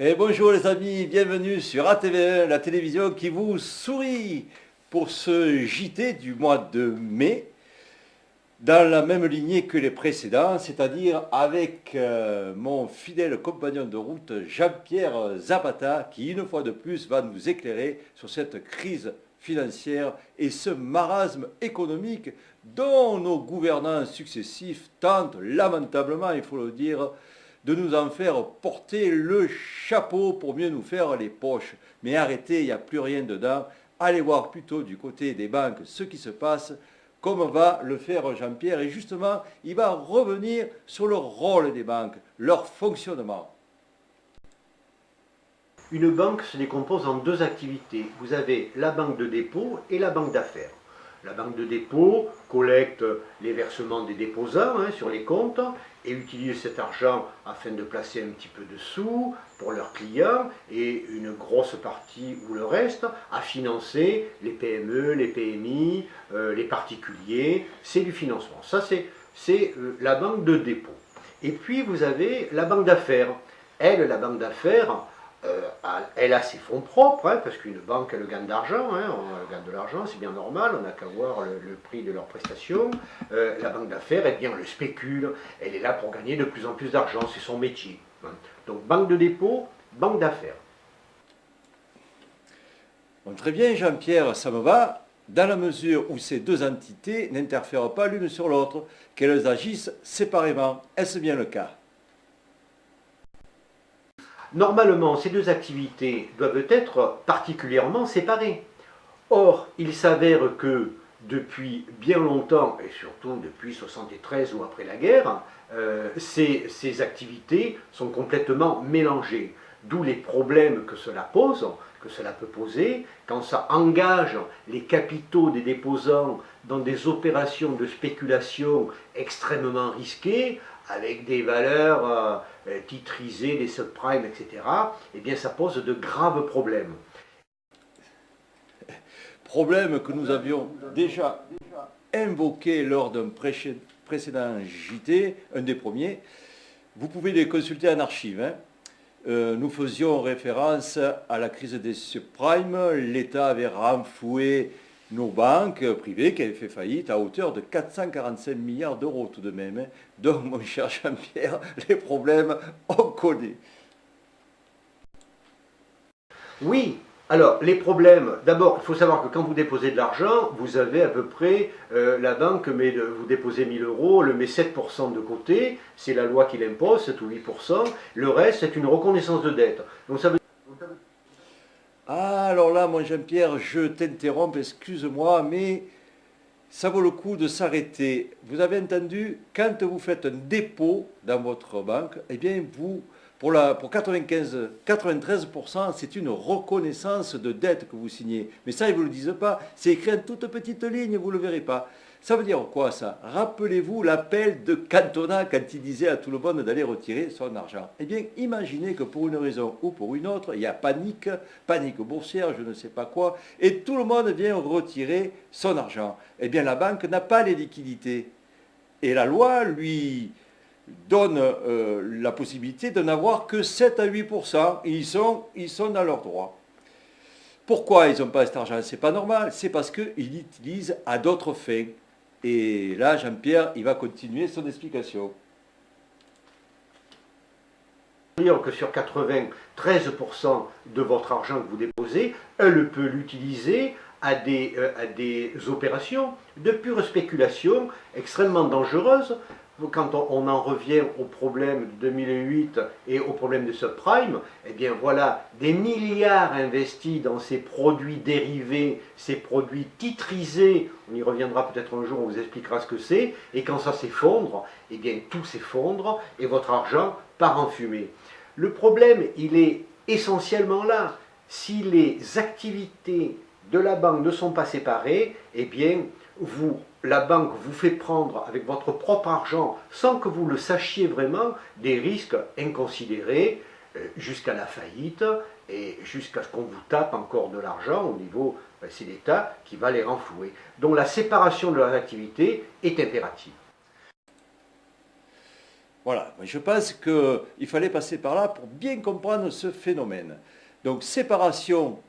Et bonjour les amis, bienvenue sur ATV1, la télévision qui vous sourit pour ce JT du mois de mai, dans la même lignée que les précédents, c'est-à-dire avec mon fidèle compagnon de route Jean-Pierre Zapata, qui une fois de plus va nous éclairer sur cette crise financière et ce marasme économique dont nos gouvernants successifs tentent lamentablement, il faut le dire, de nous en faire porter le chapeau pour mieux nous faire les poches. Mais arrêtez, il n'y a plus rien dedans. Allez voir plutôt du côté des banques ce qui se passe, comme va le faire Jean-Pierre. Et justement, il va revenir sur le rôle des banques, leur fonctionnement. Une banque se décompose en deux activités. Vous avez la banque de dépôt et la banque d'affaires. La banque de dépôt collecte les versements des déposants sur les comptes et utilise cet argent afin de placer un petit peu de sous pour leurs clients et une grosse partie ou le reste à financer les PME, les PMI, les particuliers. C'est du financement. Ça, c'est la banque de dépôt. Et puis, vous avez la banque d'affaires. Elle, la banque d'affaires, elle a ses fonds propres, parce qu'une banque, elle gagne d'argent, elle gagne de l'argent, c'est bien normal, on n'a qu'à voir le prix de leurs prestations. La banque d'affaires, eh bien, elle spécule, elle est là pour gagner de plus en plus d'argent, c'est son métier. Donc, banque de dépôt, banque d'affaires. Bon, très bien, Jean-Pierre, ça me va, dans la mesure où ces deux entités n'interfèrent pas l'une sur l'autre, qu'elles agissent séparément. Est-ce bien le cas ? Normalement, ces deux activités doivent être particulièrement séparées. Or, il s'avère que depuis bien longtemps, et surtout depuis 1973 ou après la guerre, ces activités sont complètement mélangées. D'où les problèmes que cela pose, que cela peut poser, quand ça engage les capitaux des déposants dans des opérations de spéculation extrêmement risquées, avec des valeurs titrisées, des subprimes, etc., eh bien ça pose de graves problèmes. Problème que nous avions déjà invoqué lors d'un précédent JT, un des premiers. Vous pouvez les consulter en archive. Nous faisions référence à la crise des subprimes. L'État avait renfloué nos banques privées qui avaient fait faillite à hauteur de 445 milliards d'euros tout de même. Donc, mon cher Jean-Pierre, les problèmes, on connaît. Oui, alors les problèmes, d'abord, il faut savoir que quand vous déposez de l'argent, vous avez à peu près, la banque, vous déposez 1000 euros, elle met 7% de côté, c'est la loi qui l'impose, 7 ou 8%, le reste c'est une reconnaissance de dette. Donc ça veut Ah, alors là, mon Jean-Pierre, je t'interromps, excuse-moi, mais ça vaut le coup de s'arrêter. Vous avez entendu, quand vous faites un dépôt dans votre banque, eh bien, pour 93%, c'est une reconnaissance de dette que vous signez. Mais ça, ils ne vous le disent pas. C'est écrit en toute petite ligne, vous ne le verrez pas. Ça veut dire quoi, ça? Rappelez-vous l'appel de Cantona quand il disait à tout le monde d'aller retirer son argent. Eh bien, imaginez que pour une raison ou pour une autre, il y a panique boursière, je ne sais pas quoi, et tout le monde vient retirer son argent. Eh bien, la banque n'a pas les liquidités. Et la loi lui donne la possibilité de n'avoir que 7 à 8%. Ils sont dans leurs droits. Pourquoi ils n'ont pas cet argent? C'est pas normal. C'est parce qu'ils l'utilisent à d'autres fins. Et là, Jean-Pierre, il va continuer son explication. dire que sur 93% de votre argent que vous déposez, elle peut l'utiliser à des opérations de pure spéculation extrêmement dangereuses. Quand on en revient au problème de 2008 et au problème de subprime, eh bien voilà, des milliards investis dans ces produits dérivés, ces produits titrisés, on y reviendra peut-être un jour, on vous expliquera ce que c'est, et quand ça s'effondre, eh bien tout s'effondre et votre argent part en fumée. Le problème, il est essentiellement là. Si les activités de la banque ne sont pas séparées, eh bien la banque vous fait prendre avec votre propre argent, sans que vous le sachiez vraiment, des risques inconsidérés jusqu'à la faillite et jusqu'à ce qu'on vous tape encore de l'argent au niveau, c'est l'État qui va les renflouer. Donc la séparation de leurs activités est impérative. Voilà, je pense qu'il fallait passer par là pour bien comprendre ce phénomène. Donc séparation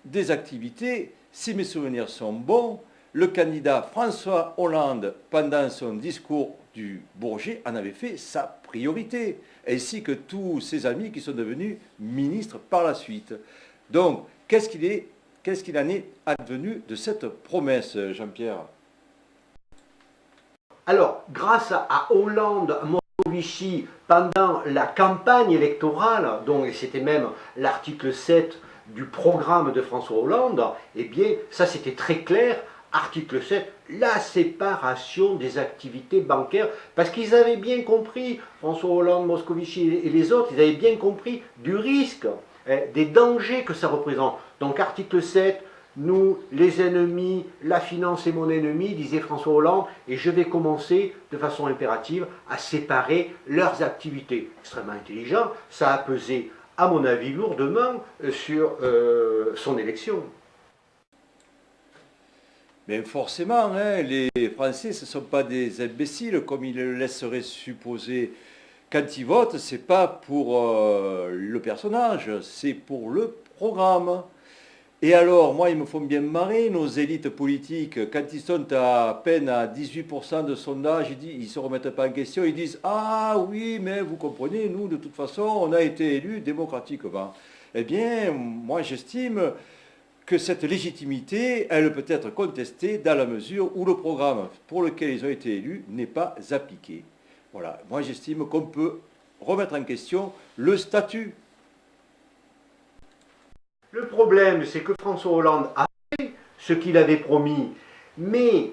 des activités, si mes souvenirs sont bons, le candidat François Hollande, pendant son discours du Bourget, en avait fait sa priorité, ainsi que tous ses amis qui sont devenus ministres par la suite. Donc, qu'est-ce qu'il en est advenu de cette promesse, Jean-Pierre? Alors, grâce à Hollande, Moscovici, pendant la campagne électorale, donc c'était même l'article 7 du programme de François Hollande, eh bien, ça c'était très clair. Article 7, la séparation des activités bancaires, parce qu'ils avaient bien compris, François Hollande, Moscovici et les autres, ils avaient bien compris du risque, des dangers que ça représente. Donc article 7, nous, les ennemis, la finance est mon ennemi, disait François Hollande, et je vais commencer de façon impérative à séparer leurs activités. Extrêmement intelligent, ça a pesé, à mon avis, lourdement sur son élection. Mais forcément, hein, les Français, ce ne sont pas des imbéciles comme ils le laisseraient supposer. Quand ils votent, ce n'est pas pour le personnage, c'est pour le programme. Et alors, moi, ils me font bien marrer, nos élites politiques, quand ils sont à peine à 18% de sondage, ils ne se remettent pas en question, ils disent « Ah oui, mais vous comprenez, nous, de toute façon, on a été élus démocratiquement. » Eh bien, moi, j'estime que cette légitimité, elle peut être contestée dans la mesure où le programme pour lequel ils ont été élus n'est pas appliqué. Voilà, moi j'estime qu'on peut remettre en question le statut. Le problème, c'est que François Hollande a fait ce qu'il avait promis, mais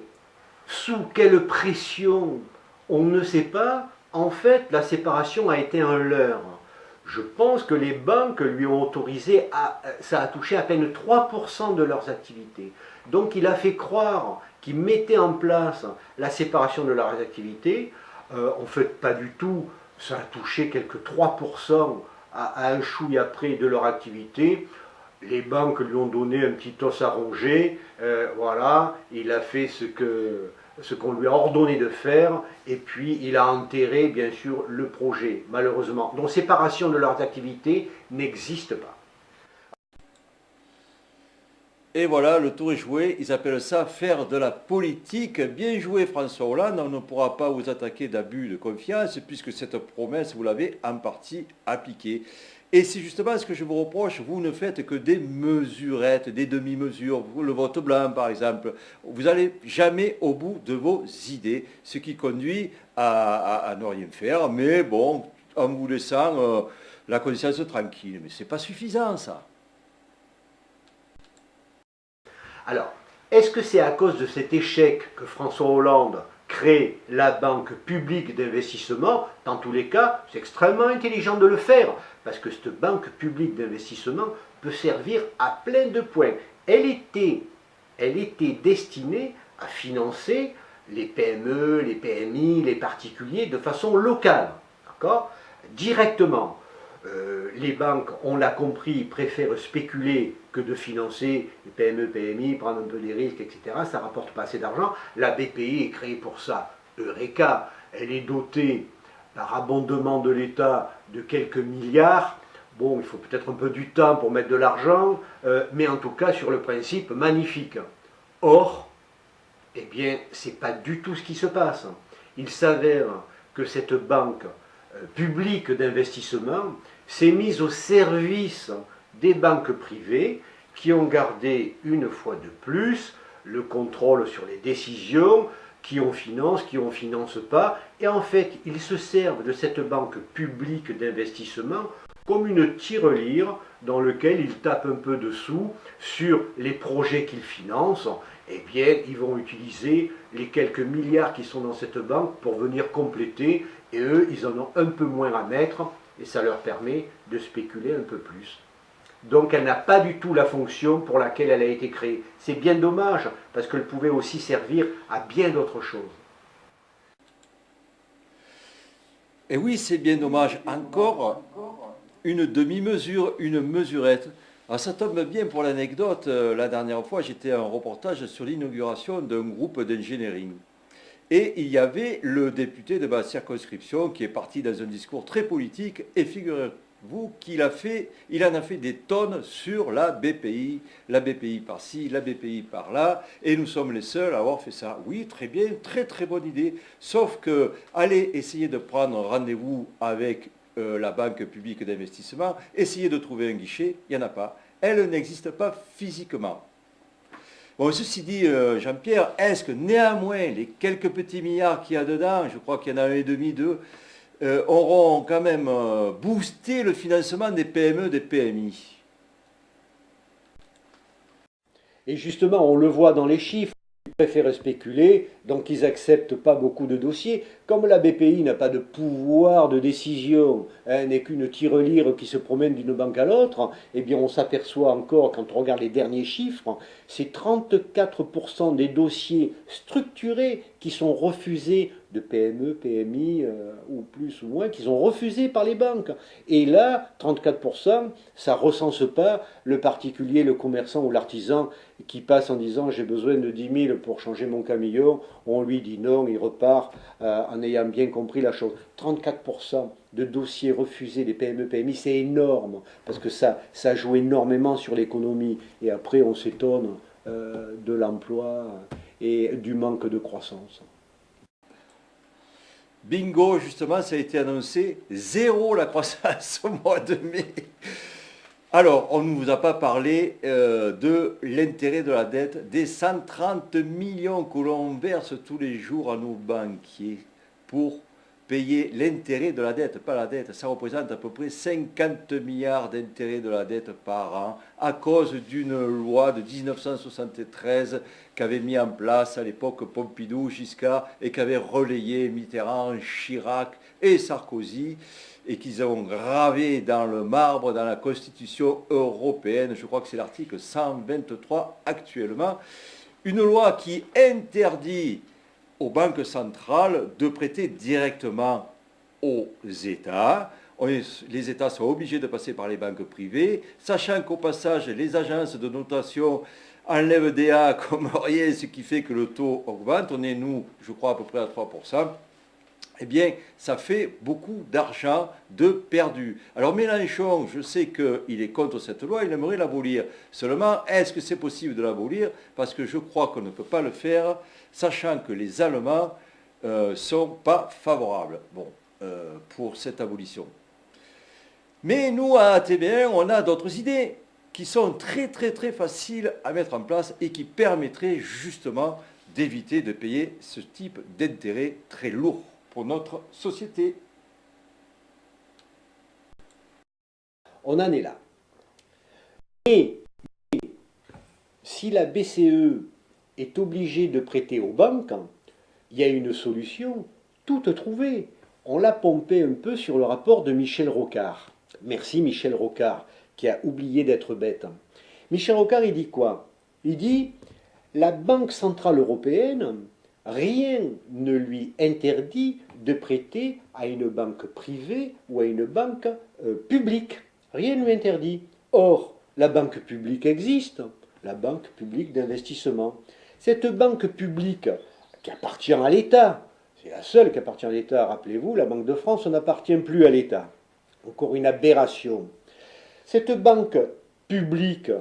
sous quelle pression, on ne sait pas. En fait, la séparation a été un leurre. Je pense que les banques lui ont autorisé, ça a touché à peine 3% de leurs activités. Donc il a fait croire qu'il mettait en place la séparation de leurs activités. En fait, pas du tout. Ça a touché quelques 3% à un chouïa près de leur activité. Les banques lui ont donné un petit os à ronger. Voilà, il a fait ce qu'on lui a ordonné de faire, et puis il a enterré, bien sûr, le projet, malheureusement. Donc, séparation de leurs activités n'existe pas. Et voilà, le tour est joué. Ils appellent ça faire de la politique. Bien joué François Hollande, on ne pourra pas vous attaquer d'abus de confiance puisque cette promesse, vous l'avez en partie appliquée. Et c'est justement ce que je vous reproche, vous ne faites que des mesurettes, des demi-mesures, le vote blanc par exemple. Vous n'allez jamais au bout de vos idées, ce qui conduit à ne rien faire, mais bon, en vous laissant la conscience tranquille. Mais ce n'est pas suffisant ça. Alors, est-ce que c'est à cause de cet échec que François Hollande crée la banque publique d'investissement? Dans tous les cas, c'est extrêmement intelligent de le faire, parce que cette banque publique d'investissement peut servir à plein de points. Elle était destinée à financer les PME, les PMI, les particuliers de façon locale, d'accord, directement. Les banques, on l'a compris, préfèrent spéculer que de financer les PME, PMI, prendre un peu des risques, etc. Ça ne rapporte pas assez d'argent. La BPI est créée pour ça. Eureka, elle est dotée par abondement de l'État de quelques milliards. Bon, il faut peut-être un peu du temps pour mettre de l'argent, mais en tout cas, sur le principe, magnifique. Or, eh bien, ce n'est pas du tout ce qui se passe. Il s'avère que cette banque publique d'investissement s'est mise au service des banques privées qui ont gardé une fois de plus le contrôle sur les décisions, qui on finance pas, et en fait ils se servent de cette banque publique d'investissement comme une tirelire dans laquelle ils tapent un peu de sous sur les projets qu'ils financent. Eh bien, ils vont utiliser les quelques milliards qui sont dans cette banque pour venir compléter, et eux, ils en ont un peu moins à mettre, et ça leur permet de spéculer un peu plus. Donc elle n'a pas du tout la fonction pour laquelle elle a été créée. C'est bien dommage, parce qu'elle pouvait aussi servir à bien d'autres choses. Et oui, c'est bien dommage. Encore une demi-mesure, une mesurette. Alors ça tombe bien pour l'anecdote. La dernière fois, j'étais en reportage sur l'inauguration d'un groupe d'ingénierie. Et il y avait le député de ma circonscription qui est parti dans un discours très politique, et figurez-vous qu'il en a fait des tonnes sur la BPI par-ci, la BPI par-là, et nous sommes les seuls à avoir fait ça. Oui, très bien, très très bonne idée, sauf que allez essayer de prendre rendez-vous avec la banque publique d'investissement, essayez de trouver un guichet, il n'y en a pas. Elle n'existe pas physiquement. Bon, ceci dit, Jean-Pierre, est-ce que néanmoins les quelques petits milliards qu'il y a dedans, je crois qu'il y en a 1,5, 2, auront quand même boosté le financement des PME, des PMI? Et justement, on le voit dans les chiffres. Ils préfèrent spéculer, donc ils n'acceptent pas beaucoup de dossiers. Comme la BPI n'a pas de pouvoir de décision, n'est qu'une tirelire qui se promène d'une banque à l'autre, eh bien on s'aperçoit encore, quand on regarde les derniers chiffres, c'est 34% des dossiers structurés qui sont refusés de PME, PMI, ou plus ou moins, qui sont refusés par les banques. Et là, 34%, ça ne recense pas le particulier, le commerçant ou l'artisan qui passe en disant j'ai besoin de 10 000 pour changer mon camion, on lui dit non, il repart en ayant bien compris la chose. 34% de dossiers refusés des PME, PMI, c'est énorme, parce que ça joue énormément sur l'économie, et après on s'étonne de l'emploi et du manque de croissance. Bingo, justement, ça a été annoncé, zéro la croissance au mois de mai. Alors, on ne vous a pas parlé de l'intérêt de la dette, des 130 millions que l'on verse tous les jours à nos banquiers pour payer l'intérêt de la dette, pas la dette. Ça représente à peu près 50 milliards d'intérêts de la dette par an à cause d'une loi de 1973 qu'avait mis en place à l'époque Pompidou, Giscard, et qu'avait relayé Mitterrand, Chirac et Sarkozy, et qu'ils ont gravé dans le marbre, dans la Constitution européenne, je crois que c'est l'article 123 actuellement, une loi qui interdit aux banques centrales de prêter directement aux États. Les États sont obligés de passer par les banques privées, sachant qu'au passage, les agences de notation enlèvent des A comme rien, ce qui fait que le taux augmente. On est, nous, je crois, à peu près à 3%. Eh bien, ça fait beaucoup d'argent de perdu. Alors Mélenchon, je sais qu'il est contre cette loi, il aimerait l'abolir. Seulement, est-ce que c'est possible de l'abolir? Parce que je crois qu'on ne peut pas le faire, sachant que les Allemands ne sont pas favorables pour cette abolition. Mais nous, à ATB1, on a d'autres idées qui sont très très très faciles à mettre en place et qui permettraient justement d'éviter de payer ce type d'intérêt très lourd pour notre société. On en est là. Et si la BCE est obligée de prêter aux banques, il y a une solution toute trouvée. On l'a pompé un peu sur le rapport de Michel Rocard. Merci Michel Rocard, qui a oublié d'être bête. Michel Rocard, il dit quoi? Il dit la Banque Centrale Européenne, rien ne lui interdit de prêter à une banque privée ou à une banque publique. Rien ne lui interdit. Or, la banque publique existe, la banque publique d'investissement. Cette banque publique qui appartient à l'État, c'est la seule qui appartient à l'État, rappelez-vous, la Banque de France n'appartient plus à l'État. Encore une aberration. Cette banque publique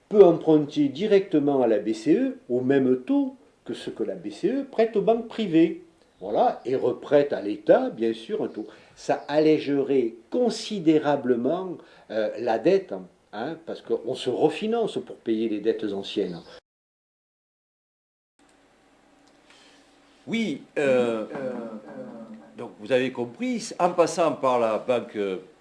peut emprunter directement à la BCE au même taux que ce que la BCE prête aux banques privées. Voilà, et reprête à l'État, bien sûr, un taux. Ça allégerait considérablement la dette, parce qu'on se refinance pour payer les dettes anciennes. Oui, donc vous avez compris, en passant par la Banque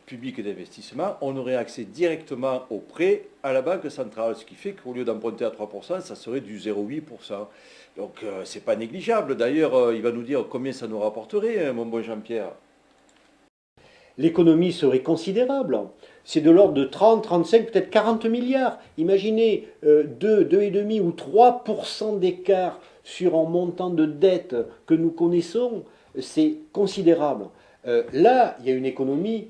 publique d'investissement, on aurait accès directement aux prêts à la Banque centrale, ce qui fait qu'au lieu d'emprunter à 3%, ça serait du 0,8%. Donc c'est pas négligeable. D'ailleurs, il va nous dire combien ça nous rapporterait, mon bon Jean-Pierre. L'économie serait considérable. C'est de l'ordre de 30, 35, peut-être 40 milliards. Imaginez 2,5 ou 3% d'écart sur un montant de dette que nous connaissons, c'est considérable. Là, il y a une économie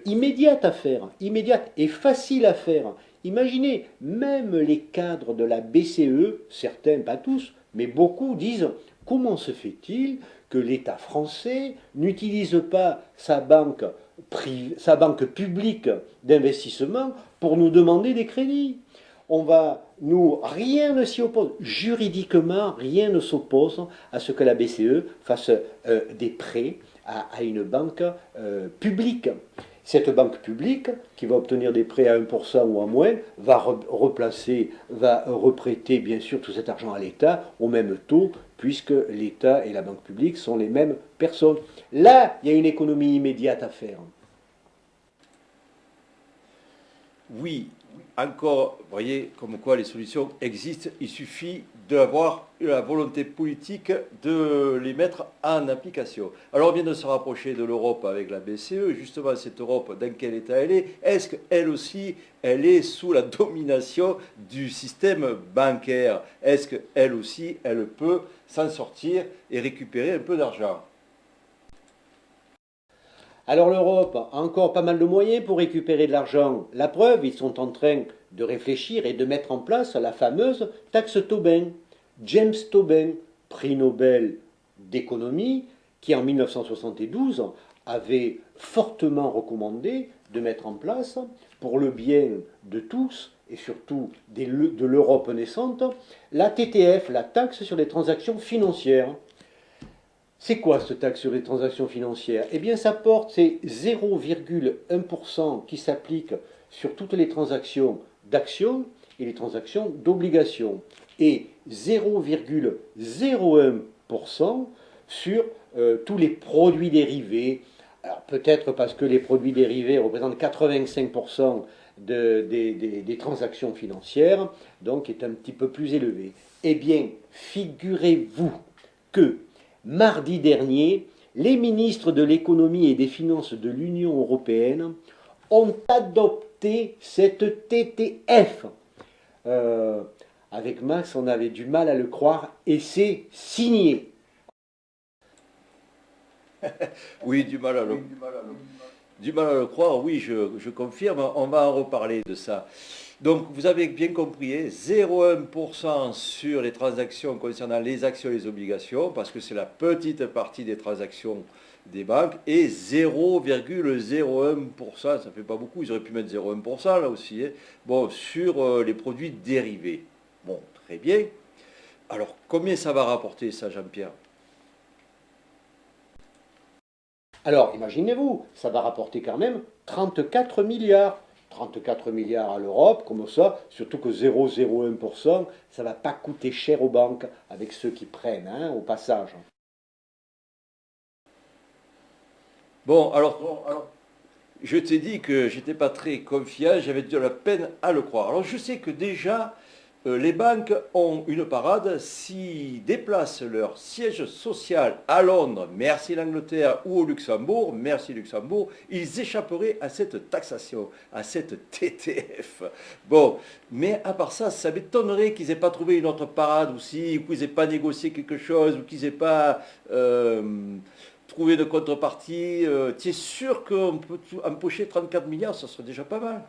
immédiate à faire, immédiate et facile à faire. Imaginez, même les cadres de la BCE, certains, pas tous, mais beaucoup disent, comment se fait-il que l'État français n'utilise pas sa banque publique d'investissement pour nous demander des crédits? Rien ne s'y oppose. Juridiquement, rien ne s'oppose à ce que la BCE fasse des prêts à une banque publique. Cette banque publique, qui va obtenir des prêts à 1% ou à moins, va reprêter bien sûr tout cet argent à l'État au même taux, puisque l'État et la banque publique sont les mêmes personnes. Là, il y a une économie immédiate à faire. Oui, encore, vous voyez, comme quoi les solutions existent, il suffit d'avoir la volonté politique de les mettre en application. Alors on vient de se rapprocher de l'Europe avec la BCE, justement cette Europe, dans quel état elle est? Est-ce qu'elle aussi, elle est sous la domination du système bancaire? Est-ce qu'elle aussi, elle peut s'en sortir et récupérer un peu d'argent? Alors l'Europe a encore pas mal de moyens pour récupérer de l'argent. La preuve, ils sont en train de réfléchir et de mettre en place la fameuse taxe Tobin. James Tobin, prix Nobel d'économie, qui en 1972 avait fortement recommandé de mettre en place, pour le bien de tous et surtout de l'Europe naissante, la TTF, la taxe sur les transactions financières. C'est quoi cette taxe sur les transactions financières? Eh bien, ça porte, c'est 0,1% qui s'applique sur toutes les transactions d'actions et les transactions d'obligations, et 0,01% sur tous les produits dérivés. Alors peut-être parce que les produits dérivés représentent 85% des transactions financières, donc est un petit peu plus élevé. Eh bien, figurez-vous que mardi dernier, les ministres de l'économie et des finances de l'Union européenne ont adopté cette TTF. Avec Max, on avait du mal à le croire et c'est signé. Oui, du mal à le croire, oui, je confirme, on va en reparler de ça. Donc, vous avez bien compris, 0,1% sur les transactions concernant les actions et les obligations, parce que c'est la petite partie des transactions des banques, et 0,01%, ça ne fait pas beaucoup, ils auraient pu mettre 0,1% là aussi, hein. Bon, sur les produits dérivés. Bon, très bien. Alors, combien ça va rapporter ça, Jean-Pierre? Alors, imaginez-vous, ça va rapporter quand même 34 milliards. 34 milliards à l'Europe, comme ça, surtout que 0,01%, ça ne va pas coûter cher aux banques, avec ceux qui prennent, hein, au passage. Bon, alors, je t'ai dit que j'étais pas très confiant, j'avais de la peine à le croire. Alors, je sais que déjà, les banques ont une parade, s'ils déplacent leur siège social à Londres, merci l'Angleterre, ou au Luxembourg, merci Luxembourg, ils échapperaient à cette taxation, à cette TTF. Bon, mais à part ça, ça m'étonnerait qu'ils n'aient pas trouvé une autre parade aussi, ou qu'ils n'aient pas négocié quelque chose, ou qu'ils n'aient pas trouvé de contrepartie. Tu es sûr qu'on peut empocher 34 milliards, ça serait déjà pas mal.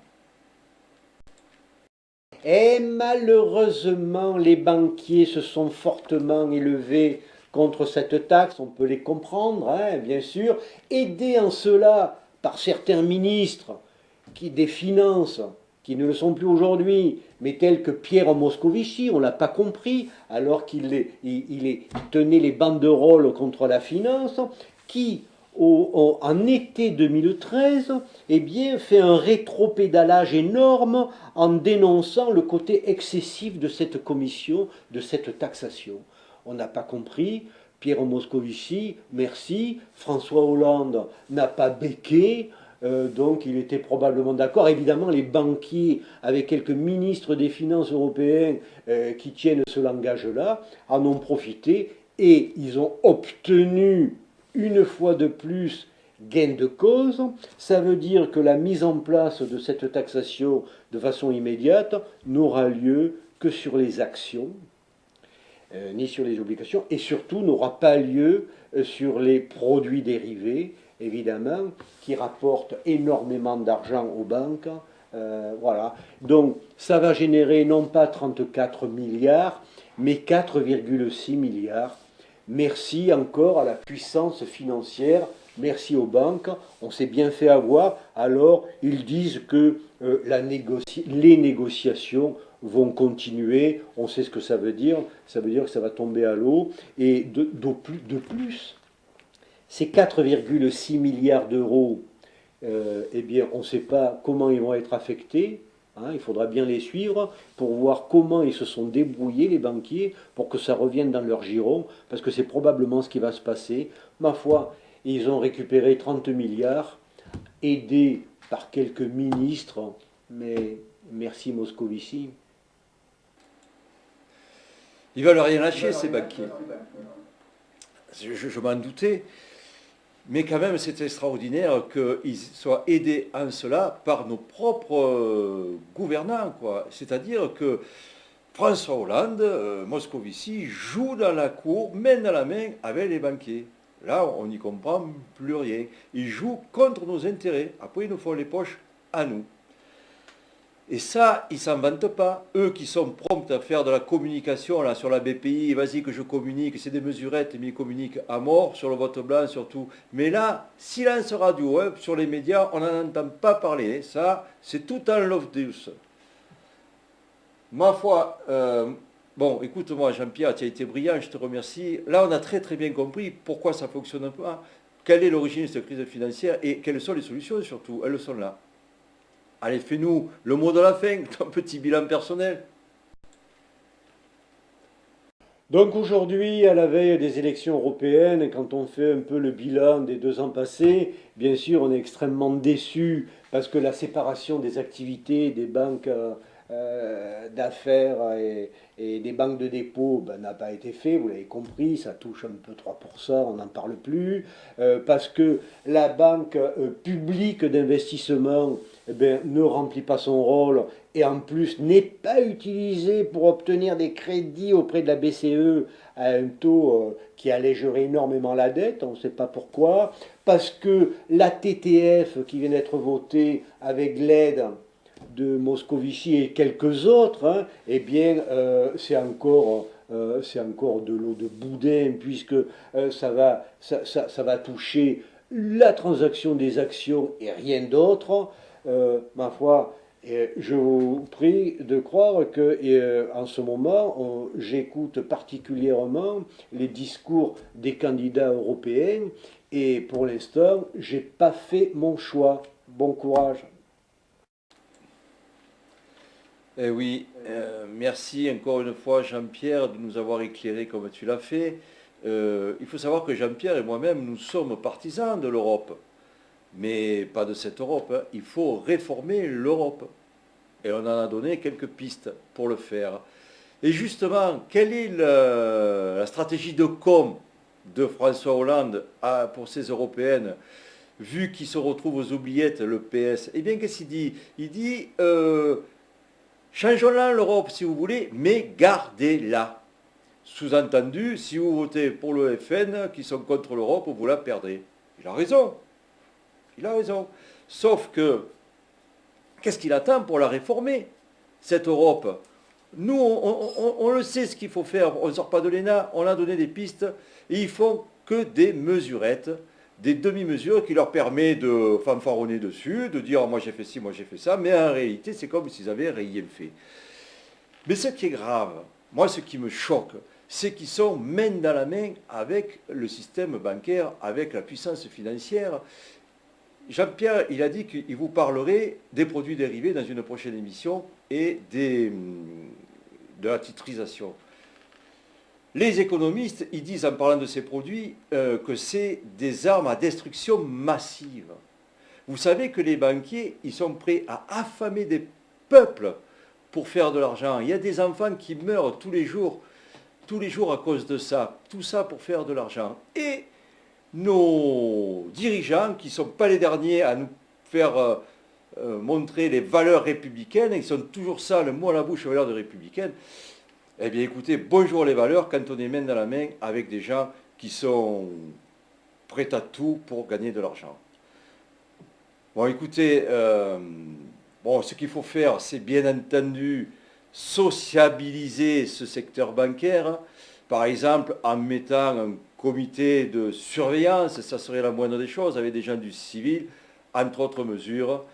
Et malheureusement, les banquiers se sont fortement élevés contre cette taxe, on peut les comprendre, hein, bien sûr, aidés en cela par certains ministres des Finances, qui ne le sont plus aujourd'hui, mais tels que Pierre Moscovici, on ne l'a pas compris, alors qu'il tenait les banderoles contre la finance, qui, en été 2013, eh bien, fait un rétropédalage énorme en dénonçant le côté excessif de cette commission, de cette taxation. On n'a pas compris. Pierre Moscovici, merci. François Hollande n'a pas béqué. Donc il était probablement d'accord. Évidemment, les banquiers, avec quelques ministres des Finances européens qui tiennent ce langage-là, en ont profité et ils ont obtenu une fois de plus gain de cause. Ça veut dire que la mise en place de cette taxation de façon immédiate n'aura lieu que sur les actions, ni sur les obligations, et surtout n'aura pas lieu sur les produits dérivés, évidemment, qui rapportent énormément d'argent aux banques Voilà. Donc ça va générer non pas 34 milliards, mais 4,6 milliards. Merci encore à la puissance financière, merci aux banques, on s'est bien fait avoir. Alors ils disent que les négociations vont continuer, on sait ce que ça veut dire que ça va tomber à l'eau. Et de plus, ces 4,6 milliards d'euros, eh bien, on ne sait pas comment ils vont être affectés. Hein, il faudra bien les suivre pour voir comment ils se sont débrouillés, les banquiers, pour que ça revienne dans leur giron, parce que c'est probablement ce qui va se passer. Ma foi, ils ont récupéré 30 milliards, aidés par quelques ministres, mais merci Moscovici. Ils ne veulent rien lâcher, ces banquiers. Je m'en doutais. Mais quand même, c'est extraordinaire qu'ils soient aidés en cela par nos propres gouvernants, quoi. C'est-à-dire que François Hollande, Moscovici, joue dans la cour, main dans la main avec les banquiers. Là, on n'y comprend plus rien. Ils jouent contre nos intérêts. Après, ils nous font les poches à nous. Et ça, ils ne s'en vantent pas. Eux qui sont prompts à faire de la communication là, sur la BPI, vas-y que je communique, c'est des mesurettes, mais ils communiquent à mort sur le vote blanc surtout. Mais là, silence radio, hein, sur les médias, on n'en entend pas parler. Ça, c'est tout en love deus. Ma foi, bon, écoute-moi Jean-Pierre, tu as été brillant, je te remercie. Là, on a très très bien compris pourquoi ça ne fonctionne pas, quelle est l'origine de cette crise financière et quelles sont les solutions surtout. Elles sont là. Allez, fais-nous le mot de la fin, ton petit bilan personnel. Donc aujourd'hui, à la veille des élections européennes, quand on fait un peu le bilan des 2 ans passés, bien sûr, on est extrêmement déçu parce que la séparation des activités des banques d'affaires et des banques de dépôt n'a pas été fait, vous l'avez compris, ça touche un peu 3%, on n'en parle plus, parce que la banque publique d'investissement ne remplit pas son rôle et en plus n'est pas utilisée pour obtenir des crédits auprès de la BCE à un taux qui allégerait énormément la dette, on ne sait pas pourquoi, parce que la TTF qui vient d'être votée avec l'aide de Moscovici et quelques autres, hein, eh bien, c'est encore de l'eau de boudin, puisque ça va toucher la transaction des actions et rien d'autre. Ma foi, je vous prie de croire que en ce moment, j'écoute particulièrement les discours des candidats européens et pour l'instant, j'ai pas fait mon choix. Bon courage. Eh oui, merci encore une fois Jean-Pierre de nous avoir éclairé comme tu l'as fait. Il faut savoir que Jean-Pierre et moi-même, nous sommes partisans de l'Europe, mais pas de cette Europe, hein. Il faut réformer l'Europe. Et on en a donné quelques pistes pour le faire. Et justement, quelle est la stratégie de com de François Hollande pour ces européennes, vu qu'il se retrouve aux oubliettes, le PS? Eh bien, qu'est-ce qu'il dit? Il dit, changeons-la l'Europe si vous voulez, mais gardez-la. Sous-entendu, si vous votez pour le FN, qui sont contre l'Europe, vous la perdrez. Il a raison. Il a raison. Sauf que, qu'est-ce qu'il attend pour la réformer, cette Europe? Nous, on le sait ce qu'il faut faire. On ne sort pas de l'ENA, on a donné des pistes. Et ils font que des mesurettes, des demi-mesures qui leur permettent de fanfaronner dessus, de dire moi j'ai fait ci, moi j'ai fait ça. Mais en réalité, c'est comme s'ils avaient rien fait. Mais ce qui est grave, moi ce qui me choque, c'est qu'ils sont main dans la main avec le système bancaire, avec la puissance financière. Jean-Pierre, il a dit qu'il vous parlerait des produits dérivés dans une prochaine émission et de la titrisation. Les économistes, ils disent en parlant de ces produits que c'est des armes à destruction massive. Vous savez que les banquiers, ils sont prêts à affamer des peuples pour faire de l'argent. Il y a des enfants qui meurent tous les jours à cause de ça. Tout ça pour faire de l'argent. Et nos dirigeants, qui ne sont pas les derniers à nous faire montrer les valeurs républicaines, ils sont toujours ça, le mot à la bouche, les valeurs de républicaines, eh bien écoutez, bonjour les valeurs quand on est main dans la main avec des gens qui sont prêts à tout pour gagner de l'argent. Bon écoutez, Bon, ce qu'il faut faire, c'est bien entendu sociabiliser ce secteur bancaire, par exemple en mettant un comité de surveillance, ça serait la moindre des choses, avec des gens du civil, entre autres mesures.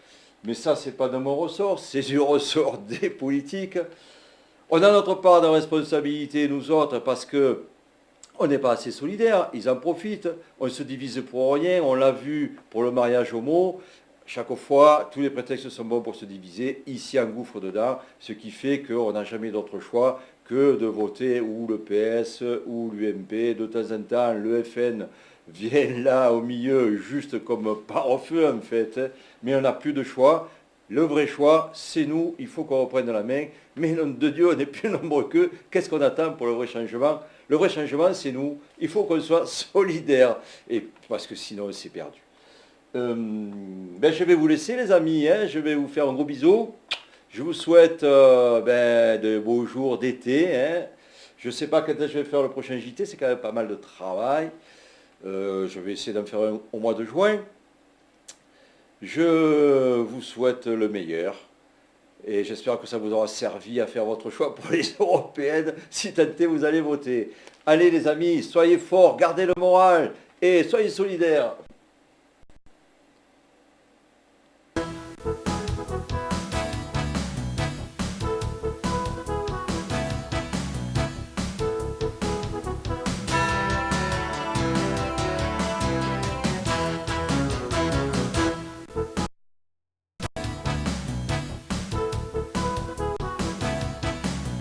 Mais ça, ce n'est pas de mon ressort, c'est du ressort des politiques. On a notre part de responsabilité, nous autres, parce que on n'est pas assez solidaires, ils en profitent, on se divise pour rien, on l'a vu pour le mariage homo, chaque fois, tous les prétextes sont bons pour se diviser, ici un gouffre dedans, ce qui fait qu'on n'a jamais d'autre choix que de voter ou le PS ou l'UMP, de temps en temps le FN vient là au milieu juste comme par feu en fait, mais on n'a plus de choix. Le vrai choix, c'est nous, il faut qu'on reprenne la main, mais nom de Dieu, on est plus nombreux qu'eux, qu'est-ce qu'on attend pour le vrai changement? Le vrai changement, c'est nous, il faut qu'on soit solidaires, et, parce que sinon c'est perdu. Je vais vous laisser les amis, hein, je vais vous faire un gros bisou. Je vous souhaite de beaux jours d'été. Hein. Je ne sais pas quand je vais faire le prochain JT, c'est quand même pas mal de travail. Je vais essayer d'en faire un au mois de juin. Je vous souhaite le meilleur. Et j'espère que ça vous aura servi à faire votre choix pour les européennes, si tant est vous allez voter. Allez les amis, soyez forts, gardez le moral et soyez solidaires.